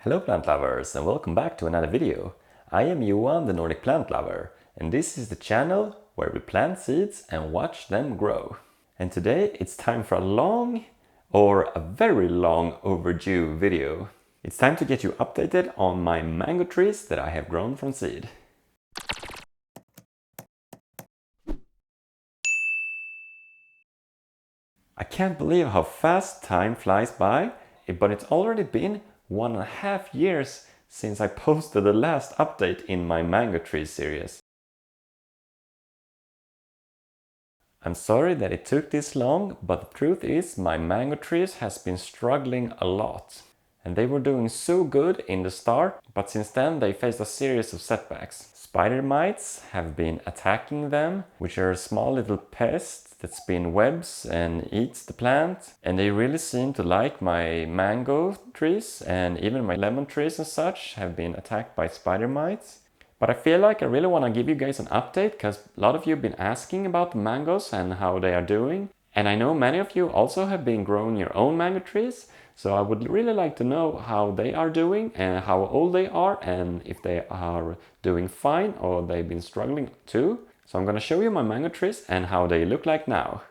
Hello plant lovers and welcome back to another video. I am Johan, the Nordic plant lover, and this is the channel where we plant seeds and watch them grow. And today it's time for a long or a very long overdue video. It's time to get you updated on my mango trees that I have grown from seed. I can't believe how fast time flies by, but it's already been 1.5 years since I posted the last update in my mango tree series. I'm sorry that it took this long, but the truth is my mango trees has been struggling a lot. And they were doing so good in the start, but since then they faced a series of setbacks. Spider mites have been attacking them, which are small little pests that spin webs and eats the plant. And they really seem to like my mango trees, and even my lemon trees and such have been attacked by spider mites. But I feel like I really want to give you guys an update because a lot of you have been asking about the mangoes and how they are doing. And I know many of you also have been growing your own mango trees. So I would really like to know how they are doing and how old they are and if they are doing fine or they've been struggling too. So I'm going to show you my mango trees and how they look like now.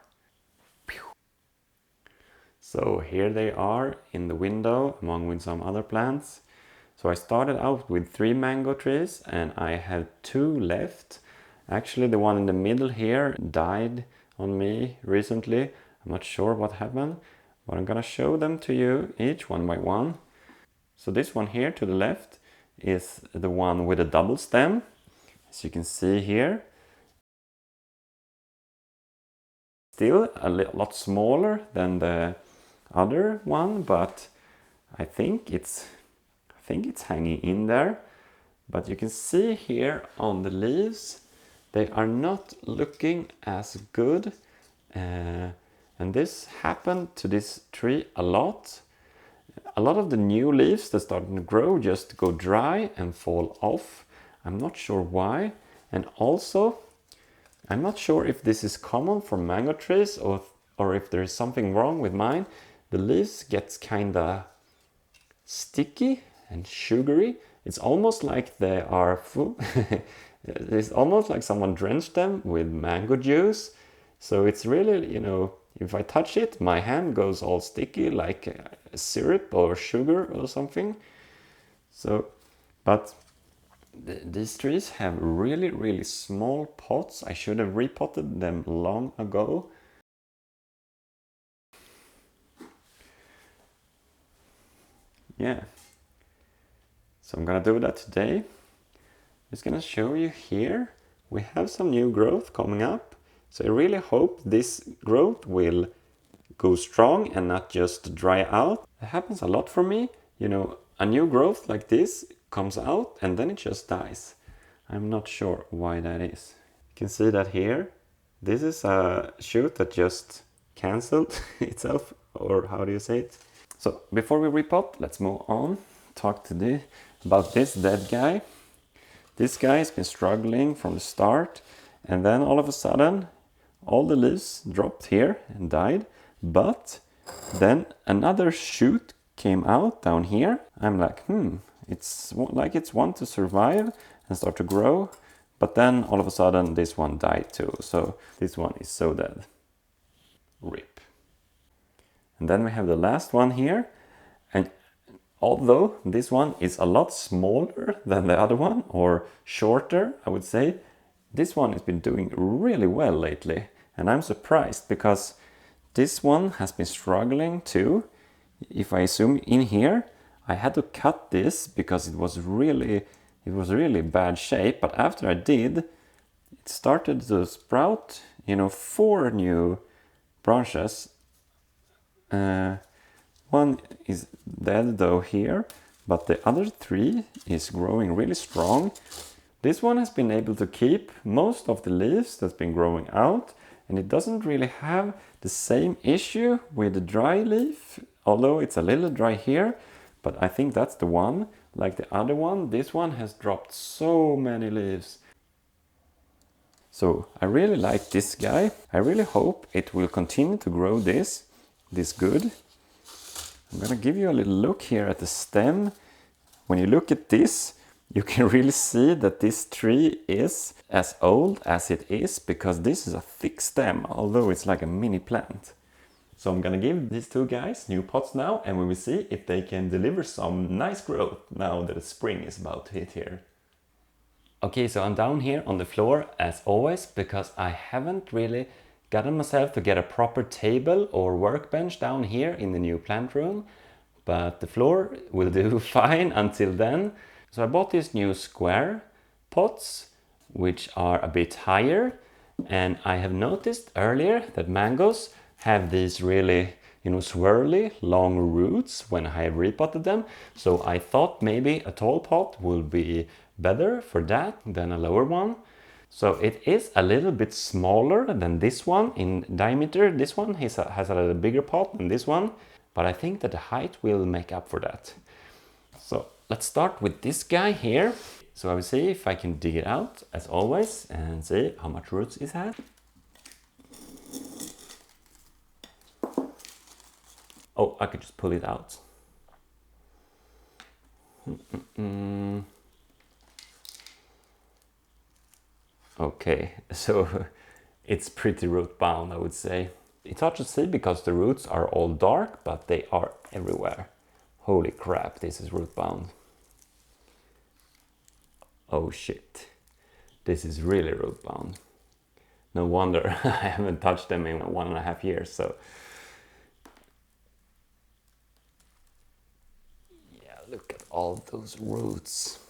So here they are in the window along with some other plants. So I started out with 3 mango trees and I have 2 left. Actually the one in the middle here died on me recently. I'm not sure what happened, but I'm gonna show them to you each one by one. So this one here to the left is the one with a double stem, as you can see here. Still a lot smaller than the other one, but I think it's hanging in there. But you can see here on the leaves they are not looking as good, and this happened to this tree a lot. A lot of the new leaves that started to grow just go dry and fall off. I'm not sure why. And also I'm not sure if this is common for mango trees or if there is something wrong with mine. The leaves get kinda sticky and sugary. It's almost like they are full. It's almost like someone drenched them with mango juice. So it's really, you know, if I touch it, my hand goes all sticky like a syrup or sugar or something. So, but these trees have really small pots. I should have repotted them long ago. Yeah. So I'm gonna do that today. Just gonna show you here. We have some new growth coming up. So I really hope this growth will go strong and not just dry out. It happens a lot for me. You know, a new growth like this comes out and then it just dies. I'm not sure why that is. You can see that here. This is a shoot that just cancelled itself, or how do you say it? So before we repot, let's move on. Talk about this dead guy. This guy has been struggling from the start, and then all of a sudden all the leaves dropped here and died, but then another shoot came out down here. I'm like, it's like it's one to survive and start to grow, but then all of a sudden this one died too. So this one is so dead. RIP. And then we have the last one here, and although this one is a lot smaller than the other one, or shorter, I would say, this one has been doing really well lately. And I'm surprised because this one has been struggling too. If I zoom in here, I had to cut this because it was really bad shape. But after I did, it started to sprout, 4 new branches. One is dead though here, but the other 3 is growing really strong. This one has been able to keep most of the leaves that's been growing out, and it doesn't really have the same issue with the dry leaf, although it's a little dry here, but I think that's the one. Like the other one, this one has dropped so many leaves. So I really like this guy. I really hope it will continue to grow this good. I'm gonna give you a little look here at the stem. when you look at this, you can really see that this tree is as old as it is, because this is a thick stem, although it's like a mini plant. So I'm gonna give these two guys new pots now, and we will see if they can deliver some nice growth now that the spring is about to hit here. Okay, so I'm down here on the floor as always, because I haven't really gotten myself to get a proper table or workbench down here in the new plant room, but the floor will do fine until then. So I bought these new square pots, which are a bit higher, and I have noticed earlier that mangoes have these really, swirly long roots when I have repotted them. So I thought maybe a tall pot will be better for that than a lower one. So it is a little bit smaller than this one in diameter. This one has a little bigger pot than this one, but I think that the height will make up for that. So let's start with this guy here. So I will see if I can dig it out as always and see how much roots it has. Oh, I could just pull it out. Okay, so it's pretty root bound, I would say. It's hard to see because the roots are all dark, but they are everywhere. Holy crap, this is root bound. Oh shit, this is really root bound. No wonder I haven't touched them in 1.5 years, so. Yeah, look at all those roots.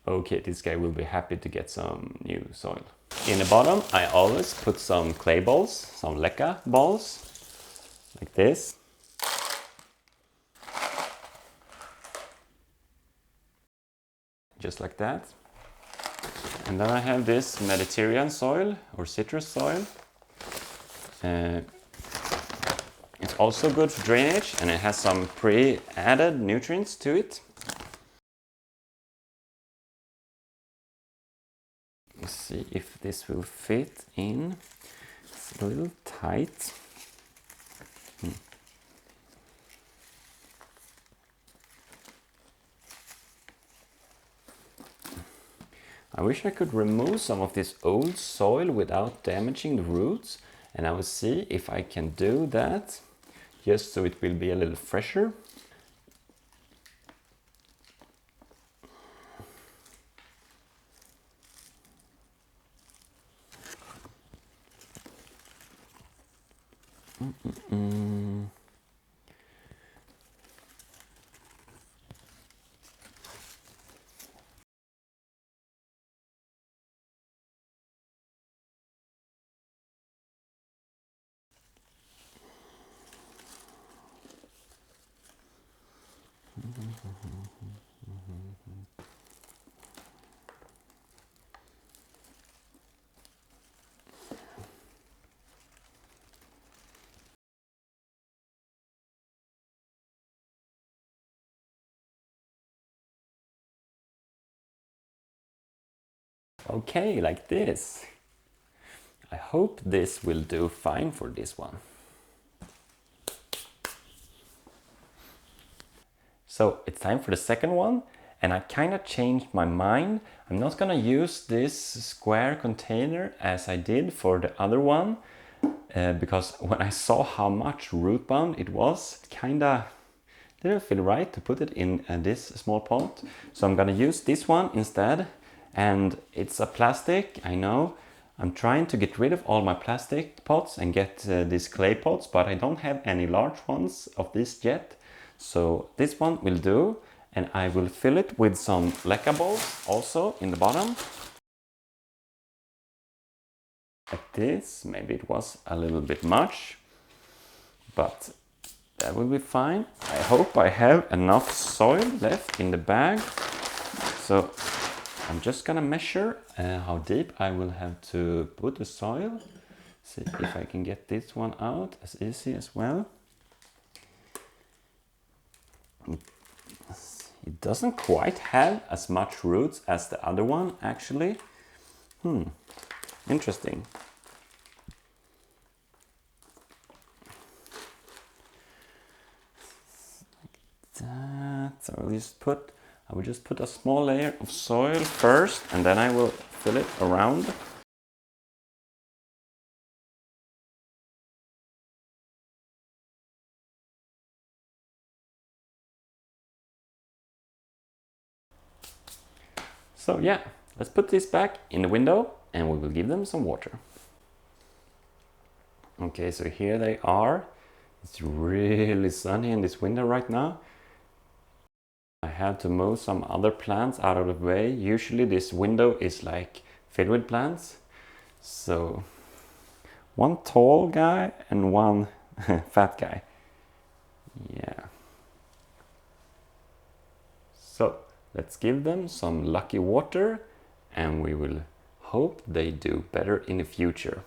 Okay, this guy will be happy to get some new soil. In the bottom, I always put some clay balls, some leca balls, like this. Just like that. And then I have this Mediterranean soil or citrus soil. It's also good for drainage, and it has some pre-added nutrients to it. Let's see if this will fit in. It's a little tight. I wish I could remove some of this old soil without damaging the roots, and I will see if I can do that, just so it will be a little fresher. Okay, like this. I hope this will do fine for this one. So it's time for the second one, and I kind of changed my mind. I'm not gonna use this square container as I did for the other one, because when I saw how much root bound it was, it kinda didn't feel right to put it in this small pot. So I'm gonna use this one instead, and it's a plastic, I know. I'm trying to get rid of all my plastic pots and get these clay pots, but I don't have any large ones of this yet. So this one will do, and I will fill it with some leca balls also in the bottom. Like this. Maybe it was a little bit much, but that will be fine. I hope I have enough soil left in the bag. So I'm just gonna measure how deep I will have to put the soil. See if I can get this one out as easy as well. It doesn't quite have as much roots as the other one, actually. Interesting. Like that. So I'll just put I will just put a small layer of soil first and then I will fill it around. So yeah, let's put this back in the window and we will give them some water. Okay, so here they are. It's really sunny in this window right now. I have to move some other plants out of the way. Usually this window is like filled with plants. So one tall guy and one fat guy. Yeah. So let's give them some lucky water and we will hope they do better in the future.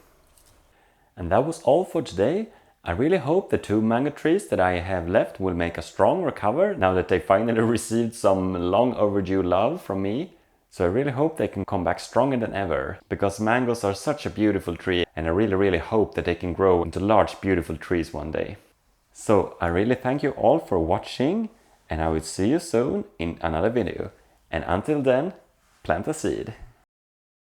And that was all for today. I really hope the 2 mango trees that I have left will make a strong recover now that they finally received some long overdue love from me. So I really hope they can come back stronger than ever, because mangoes are such a beautiful tree and I really hope that they can grow into large beautiful trees one day. So I really thank you all for watching and I will see you soon in another video. And until then, plant a seed.